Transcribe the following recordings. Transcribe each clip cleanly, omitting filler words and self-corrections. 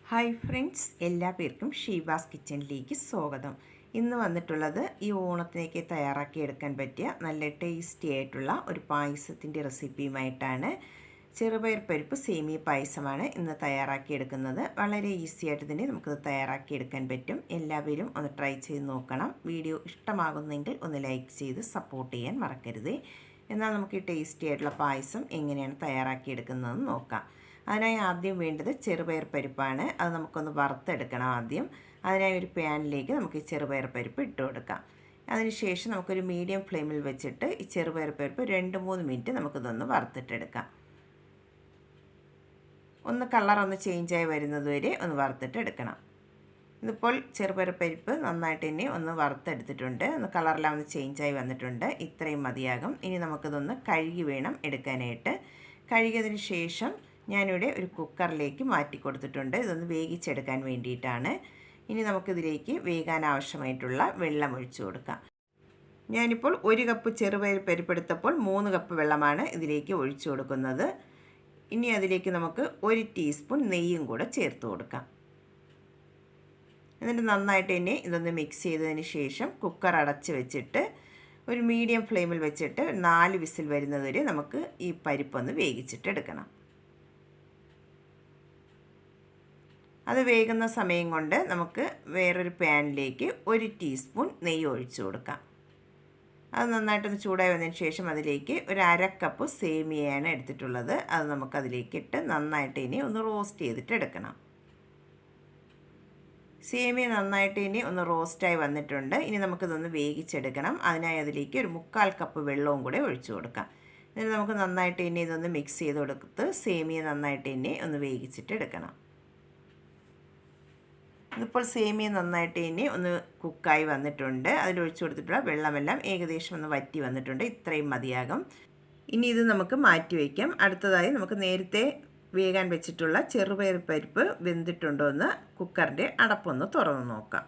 Hi friends, എല്ലാ പേർക്കും ഷീബാസ് കിച്ചണിലേക്ക് സ്വാഗതം. ഇന്ന് വന്നിട്ടുള്ളത് ഈ ഓണത്തിലേക്ക് തയ്യാറാക്കിയെടുക്കാൻ പറ്റിയ നല്ല ടേസ്റ്റി ആയിട്ടുള്ള ഒരു പായസത്തിൻ്റെ റെസിപ്പിയുമായിട്ടാണ്. ചെറുപയർ പരിപ്പ് സേമിയ പായസമാണ് ഇന്ന് തയ്യാറാക്കിയെടുക്കുന്നത്. വളരെ ഈസി ആയിട്ട് തന്നെ നമുക്കത് തയ്യാറാക്കിയെടുക്കാൻ പറ്റും. എല്ലാവരും ഒന്ന് ട്രൈ ചെയ്ത് നോക്കണം. വീഡിയോ ഇഷ്ടമാകുന്നെങ്കിൽ ഒന്ന് ലൈക്ക് ചെയ്ത് സപ്പോർട്ട് ചെയ്യാൻ മറക്കരുത്. എന്നാൽ നമുക്ക് ഈ ടേസ്റ്റി ആയിട്ടുള്ള പായസം എങ്ങനെയാണ് തയ്യാറാക്കിയെടുക്കുന്നതെന്ന് നോക്കാം. അതിനായി ആദ്യം വേണ്ടത് ചെറുപയർ പരിപ്പാണ്. അത് നമുക്കൊന്ന് വറുത്തെടുക്കണം ആദ്യം. അതിനായി ഒരു പാനിലേക്ക് നമുക്ക് ഈ ചെറുപയർ പരിപ്പ് ഇട്ട് കൊടുക്കാം. അതിനുശേഷം നമുക്കൊരു മീഡിയം ഫ്ലെയിമിൽ വെച്ചിട്ട് ഈ ചെറുപയർ പരിപ്പ് 2-3 മിനിറ്റ് നമുക്കിതൊന്ന് വറുത്തിട്ടെടുക്കാം. കളറൊന്ന് ചേഞ്ചായി വരുന്നത് വരെ ഒന്ന് വറുത്തിട്ടെടുക്കണം. ഇതിപ്പോൾ ചെറുപയർ പരിപ്പ് നന്നായിട്ട് തന്നെ ഒന്ന് വറുത്തെടുത്തിട്ടുണ്ട്. കളറെല്ലാം ഒന്ന് ചേഞ്ചായി വന്നിട്ടുണ്ട്. ഇത്രയും മതിയാകും. ഇനി നമുക്കിതൊന്ന് കഴുകി വേണം എടുക്കാനായിട്ട്. കഴുകിയതിന് ശേഷം ഞാനിവിടെ ഒരു കുക്കറിലേക്ക് മാറ്റി കൊടുത്തിട്ടുണ്ട്. ഇതൊന്ന് വേവിച്ചെടുക്കാൻ വേണ്ടിയിട്ടാണ്. ഇനി നമുക്കിതിലേക്ക് വേകാൻ ആവശ്യമായിട്ടുള്ള വെള്ളം ഒഴിച്ചു കൊടുക്കാം. ഞാനിപ്പോൾ 1 കപ്പ് ചെറുപയർ പരിപ്പെടുത്തപ്പോൾ 3 കപ്പ് വെള്ളമാണ് ഇതിലേക്ക് ഒഴിച്ചു കൊടുക്കുന്നത്. ഇനി അതിലേക്ക് നമുക്ക് 1 ടീസ്പൂൺ നെയ്യും കൂടെ ചേർത്ത് കൊടുക്കാം. എന്നിട്ട് നന്നായിട്ട് തന്നെ ഇതൊന്ന് മിക്സ് ചെയ്തതിന് ശേഷം കുക്കർ അടച്ച് വെച്ചിട്ട് ഒരു മീഡിയം ഫ്ലെയിമിൽ വെച്ചിട്ട് 4 വിസിൽ വരുന്നതുവരെ നമുക്ക് ഈ പരിപ്പൊന്ന് വേവിച്ചിട്ടെടുക്കണം. അത് വേകുന്ന സമയം കൊണ്ട് നമുക്ക് വേറൊരു പാനിലേക്ക് 1 ടീസ്പൂൺ നെയ്യ് ഒഴിച്ചു കൊടുക്കാം. അത് നന്നായിട്ടൊന്ന് ചൂടായി വന്നതിന് ശേഷം അതിലേക്ക് ഒരു 1/2 കപ്പ് സേമിയയാണ് എടുത്തിട്ടുള്ളത്. അത് നമുക്കതിലേക്ക് ഇട്ട് നന്നായിട്ട് ഇനി ഒന്ന് റോസ്റ്റ് ചെയ്തിട്ട് എടുക്കണം. സേമിയ നന്നായിട്ട് ഇനി ഒന്ന് റോസ്റ്റായി വന്നിട്ടുണ്ട്. ഇനി നമുക്കിതൊന്ന് വേവിച്ചെടുക്കണം. അതിനായി അതിലേക്ക് ഒരു 1/4 കപ്പ് വെള്ളവും കൂടെ ഒഴിച്ചു കൊടുക്കാം. എന്നിട്ട് നമുക്ക് നന്നായിട്ട് ഇനി ഇതൊന്ന് മിക്സ് ചെയ്ത് കൊടുത്ത് സേമിയ നന്നായിട്ട് ഇനി ഒന്ന് വേവിച്ചിട്ട് എടുക്കണം. ഇതിപ്പോൾ സേമിയ നന്നായിട്ട് ഇനി ഒന്ന് കുക്കായി വന്നിട്ടുണ്ട്. അതിലൊഴിച്ചു കൊടുത്തിട്ടുള്ള വെള്ളമെല്ലാം ഏകദേശം ഒന്ന് വറ്റി വന്നിട്ടുണ്ട്. ഇത്രയും മതിയാകും. ഇനി ഇത് നമുക്ക് മാറ്റി വയ്ക്കാം. അടുത്തതായി നമുക്ക് നേരത്തെ വേകാൻ വെച്ചിട്ടുള്ള ചെറുപയർ പരിപ്പ് വെന്തിട്ടുണ്ടോ എന്ന് കുക്കറിൻ്റെ അടപ്പൊന്ന് തുറന്ന് നോക്കാം.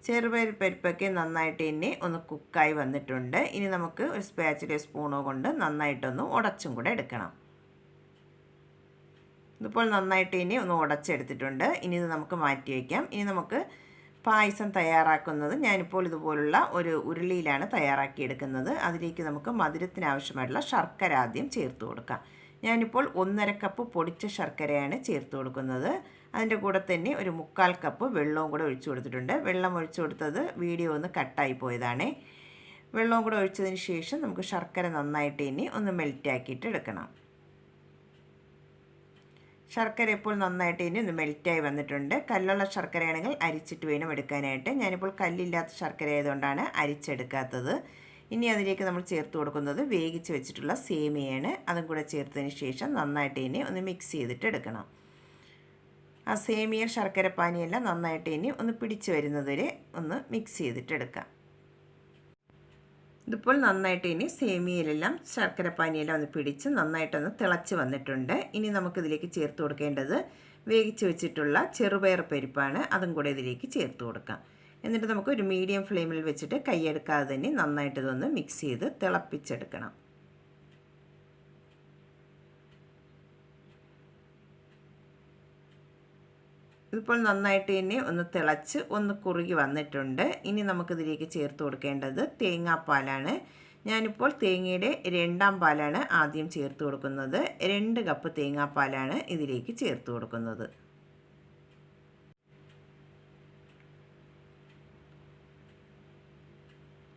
ചെറുപയർ പരിപ്പൊക്കെ നന്നായിട്ട് ഇനി ഒന്ന് കുക്കായി വന്നിട്ടുണ്ട്. ഇനി നമുക്ക് ഒരു സ്പാച്ചിലോ സ്പൂണോ കൊണ്ട് നന്നായിട്ടൊന്ന് ഉടച്ചും കൂടെ എടുക്കണം. ഇതിപ്പോൾ നന്നായിട്ട് ഇനി ഒന്ന് ഉടച്ചെടുത്തിട്ടുണ്ട്. ഇനി ഇത് നമുക്ക് മാറ്റി വയ്ക്കാം. ഇനി നമുക്ക് പായസം തയ്യാറാക്കുന്നത് ഞാനിപ്പോൾ ഇതുപോലുള്ള ഒരു ഉരുളിയിലാണ് തയ്യാറാക്കിയെടുക്കുന്നത്. അതിലേക്ക് നമുക്ക് മധുരത്തിന് ആവശ്യമായിട്ടുള്ള ശർക്കര ആദ്യം ചേർത്ത് കൊടുക്കാം. ഞാനിപ്പോൾ 1/2 കപ്പ് പൊടിച്ച ശർക്കരയാണ് ചേർത്ത് കൊടുക്കുന്നത്. അതിൻ്റെ കൂടെ തന്നെ ഒരു 1/4 കപ്പ് വെള്ളവും കൂടെ ഒഴിച്ചു കൊടുത്തിട്ടുണ്ട്. വെള്ളം ഒഴിച്ചു കൊടുത്തത് വീഡിയോ ഒന്ന് കട്ടായി പോയതാണ്. വെള്ളവും കൂടെ ഒഴിച്ചതിന് ശേഷം നമുക്ക് ശർക്കര നന്നായിട്ട് ഇനി ഒന്ന് മെൽറ്റാക്കിയിട്ട് എടുക്കണം. ശർക്കര ഇപ്പോൾ നന്നായിട്ട് ഇനി ഒന്ന് മെൽറ്റായി വന്നിട്ടുണ്ട്. കല്ലുള്ള ശർക്കരയാണെങ്കിൽ അരിച്ചിട്ട് വേണം എടുക്കാനായിട്ട്. ഞാനിപ്പോൾ കല്ലില്ലാത്ത ശർക്കര ആയതുകൊണ്ടാണ് അരിച്ചെടുക്കാത്തത്. ഇനി അതിലേക്ക് നമ്മൾ ചേർത്ത് കൊടുക്കുന്നത് വേവിച്ച് വെച്ചിട്ടുള്ള സേമിയയാണ്. അതും കൂടെ ചേർത്തതിന് ശേഷം നന്നായിട്ട് ഇനി ഒന്ന് മിക്സ് ചെയ്തിട്ട് എടുക്കണം. ആ സേമിയ ശർക്കര പാനിയെല്ലാം നന്നായിട്ട് ഇനി ഒന്ന് പിടിച്ച് വരുന്നതുവരെ ഒന്ന് മിക്സ് ചെയ്തിട്ട് എടുക്കാം. ഇതിപ്പോൾ നന്നായിട്ട് ഇനി സേമിയയിലെല്ലാം ശർക്കര പാനിയെല്ലാം ഒന്ന് പിടിച്ച് നന്നായിട്ടൊന്ന് തിളച്ച് വന്നിട്ടുണ്ട്. ഇനി നമുക്കിതിലേക്ക് ചേർത്ത് കൊടുക്കേണ്ടത് വേവിച്ച് വെച്ചിട്ടുള്ള ചെറുപയർ പരിപ്പാണ്. അതും കൂടെ ഇതിലേക്ക് ചേർത്ത് കൊടുക്കാം. എന്നിട്ട് നമുക്ക് ഒരു മീഡിയം ഫ്ലെയിമിൽ വെച്ചിട്ട് കൈയെടുക്കാതെ തന്നെ നന്നായിട്ട് ഇതൊന്ന് മിക്സ് ചെയ്ത് തിളപ്പിച്ചെടുക്കണം. ഇതിപ്പോൾ നന്നായിട്ട് തന്നെ ഒന്ന് തിളച്ച് ഒന്ന് കുറുകി വന്നിട്ടുണ്ട്. ഇനി നമുക്കിതിലേക്ക് ചേർത്ത് കൊടുക്കേണ്ടത് തേങ്ങാപ്പാലാണ്. ഞാനിപ്പോൾ തേങ്ങയുടെ 2ാം പാലാണ് ആദ്യം ചേർത്ത് കൊടുക്കുന്നത്. 2 കപ്പ് തേങ്ങാപ്പാലാണ് ഇതിലേക്ക് ചേർത്ത് കൊടുക്കുന്നത്.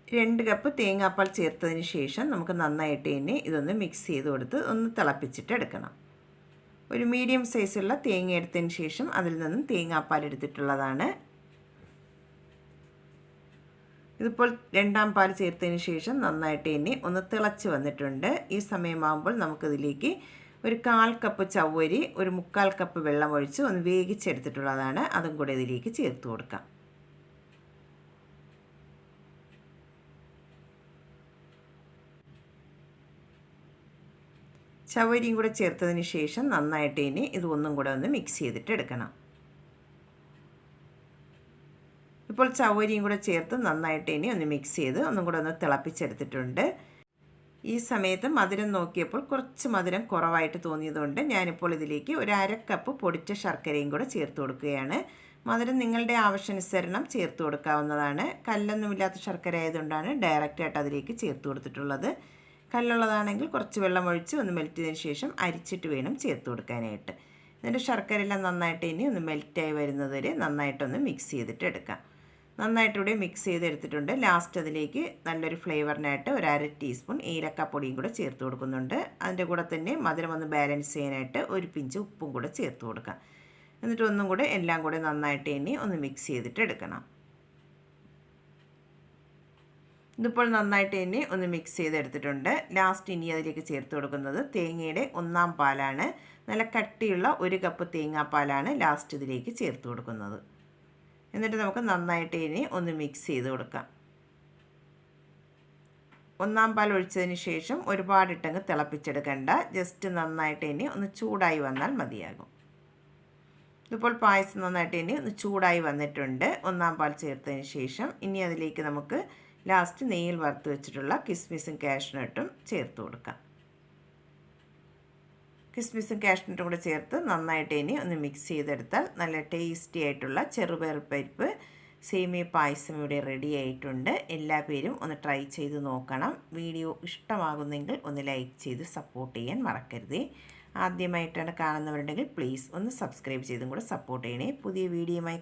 രണ്ട് കപ്പ് തേങ്ങാപ്പാൽ ചേർത്തതിന് ശേഷം നമുക്ക് നന്നായിട്ട് തന്നെ ഇതൊന്ന് മിക്സ് ചെയ്ത് കൊടുത്ത് ഒന്ന് തിളപ്പിച്ചിട്ട് എടുക്കണം. ഒരു മീഡിയം സൈസുള്ള തേങ്ങ എടുത്തതിന് ശേഷം അതിൽ നിന്നും തേങ്ങാപ്പാൽ എടുത്തിട്ടുള്ളതാണ്. ഇതിപ്പോൾ 2ാം പാൽ ചേർത്തതിന് ശേഷം നന്നായിട്ട് തന്നെ ഒന്ന് തിളച്ച് വന്നിട്ടുണ്ട്. ഈ സമയമാകുമ്പോൾ നമുക്കിതിലേക്ക് ഒരു 1/4 കപ്പ് ചവ്വരി, ഒരു 1/4 കപ്പ് വെള്ളം ഒഴിച്ച് ഒന്ന് വേവിച്ചെടുത്തിട്ടുള്ളതാണ്. അതും കൂടെ ഇതിലേക്ക് ചേർത്ത് കൊടുക്കാം. ചവ്വരിയും കൂടെ ചേർത്തതിന് ശേഷം നന്നായിട്ട് ഇനി ഇത് ഒന്നും കൂടെ ഒന്ന് മിക്സ് ചെയ്തിട്ട് എടുക്കണം. ഇപ്പോൾ ചവ്വരിയും കൂടെ ചേർത്ത് നന്നായിട്ട് ഇനി ഒന്ന് മിക്സ് ചെയ്ത് ഒന്നും കൂടെ ഒന്ന് തിളപ്പിച്ചെടുത്തിട്ടുണ്ട്. ഈ സമയത്ത് മധുരം നോക്കിയപ്പോൾ കുറച്ച് മധുരം കുറവായിട്ട് തോന്നിയതുകൊണ്ട് ഞാനിപ്പോൾ ഇതിലേക്ക് ഒരു 1/2 കപ്പ് പൊടിച്ച ശർക്കരയും കൂടെ ചേർത്ത് കൊടുക്കുകയാണ്. മധുരം നിങ്ങളുടെ ആവശ്യാനുസരണം ചേർത്ത് കൊടുക്കാവുന്നതാണ്. കല്ലൊന്നുമില്ലാത്ത ശർക്കര ആയതുകൊണ്ടാണ് ഡയറക്റ്റായിട്ട് അതിലേക്ക് ചേർത്ത് കൊടുത്തിട്ടുള്ളത്. കല്ലുള്ളതാണെങ്കിൽ കുറച്ച് വെള്ളം ഒഴിച്ച് ഒന്ന് മെൽറ്റ് ചെയ്തതിന് ശേഷം അരിച്ചിട്ട് വേണം ചേർത്ത് കൊടുക്കാനായിട്ട്. എന്നിട്ട് ശർക്കരയെല്ലാം നന്നായിട്ട് ഇനി ഒന്ന് മെൽറ്റായി വരുന്നത് വരെ നന്നായിട്ടൊന്ന് മിക്സ് ചെയ്തിട്ട് എടുക്കാം. നന്നായിട്ടിവിടെ മിക്സ് ചെയ്തെടുത്തിട്ടുണ്ട്. ലാസ്റ്റ് അതിലേക്ക് നല്ലൊരു ഫ്ലേവറിനായിട്ട് ഒരു 1/2 ടീസ്പൂൺ ഏലക്കാപ്പൊടിയും കൂടെ ചേർത്ത് കൊടുക്കുന്നുണ്ട്. അതിൻ്റെ കൂടെ തന്നെ മധുരം ഒന്ന് ബാലൻസ് ചെയ്യാനായിട്ട് ഒരു പിഞ്ച് ഉപ്പും കൂടെ ചേർത്ത് കൊടുക്കാം. എന്നിട്ട് ഒന്നും കൂടെ എല്ലാം കൂടെ നന്നായിട്ട് ഇനി ഒന്ന് മിക്സ് ചെയ്തിട്ട് എടുക്കണം. ഇതിപ്പോൾ നന്നായിട്ട് ഇനി ഒന്ന് മിക്സ് ചെയ്തെടുത്തിട്ടുണ്ട്. ലാസ്റ്റ് ഇനി അതിലേക്ക് ചേർത്ത് കൊടുക്കുന്നത് തേങ്ങയുടെ 1/4 പാലാണ്. നല്ല കട്ടിയുള്ള 1 കപ്പ് തേങ്ങാപ്പാലാണ് ലാസ്റ്റ് ഇതിലേക്ക് ചേർത്ത് കൊടുക്കുന്നത്. എന്നിട്ട് നമുക്ക് നന്നായിട്ട് ഇനി ഒന്ന് മിക്സ് ചെയ്ത് കൊടുക്കാം. 1/4 പാൽ ഒഴിച്ചതിന് ശേഷം ഒരുപാടിട്ടങ്ങ് തിളപ്പിച്ചെടുക്കണ്ട. ജസ്റ്റ് നന്നായിട്ട് ഇനി ഒന്ന് ചൂടായി വന്നാൽ മതിയാകും. ഇതിപ്പോൾ പായസം നന്നായിട്ട് ഇനി ഒന്ന് ചൂടായി വന്നിട്ടുണ്ട്. 1/4 പാൽ ചേർത്തതിന് ശേഷം ഇനി അതിലേക്ക് നമുക്ക് ലാസ്റ്റ് നെയ്യിൽ വറുത്ത് വെച്ചിട്ടുള്ള കിസ്മിസും കാഷ്നട്ടും ചേർത്ത് കൊടുക്കാം. കിസ്മിസും കാഷ്നട്ടും കൂടെ ചേർത്ത് നന്നായിട്ട് ഇനി ഒന്ന് മിക്സ് ചെയ്തെടുത്താൽ നല്ല ടേസ്റ്റി ആയിട്ടുള്ള ചെറുപയർ പരിപ്പ് സേമിയ പായസം ഇവിടെ റെഡി ആയിട്ടുണ്ട്. എല്ലാ പേരും ഒന്ന് ട്രൈ ചെയ്ത് നോക്കണം. വീഡിയോ ഇഷ്ടമാകുന്നെങ്കിൽ ഒന്ന് ലൈക്ക് ചെയ്ത് സപ്പോർട്ട് ചെയ്യാൻ മറക്കരുതേ. ആദ്യമായിട്ടാണ് കാണുന്നവരുണ്ടെങ്കിൽ പ്ലീസ് ഒന്ന് സബ്സ്ക്രൈബ് ചെയ്തും കൂടെ സപ്പോർട്ട് ചെയ്യണേ. പുതിയ വീഡിയോയുമായി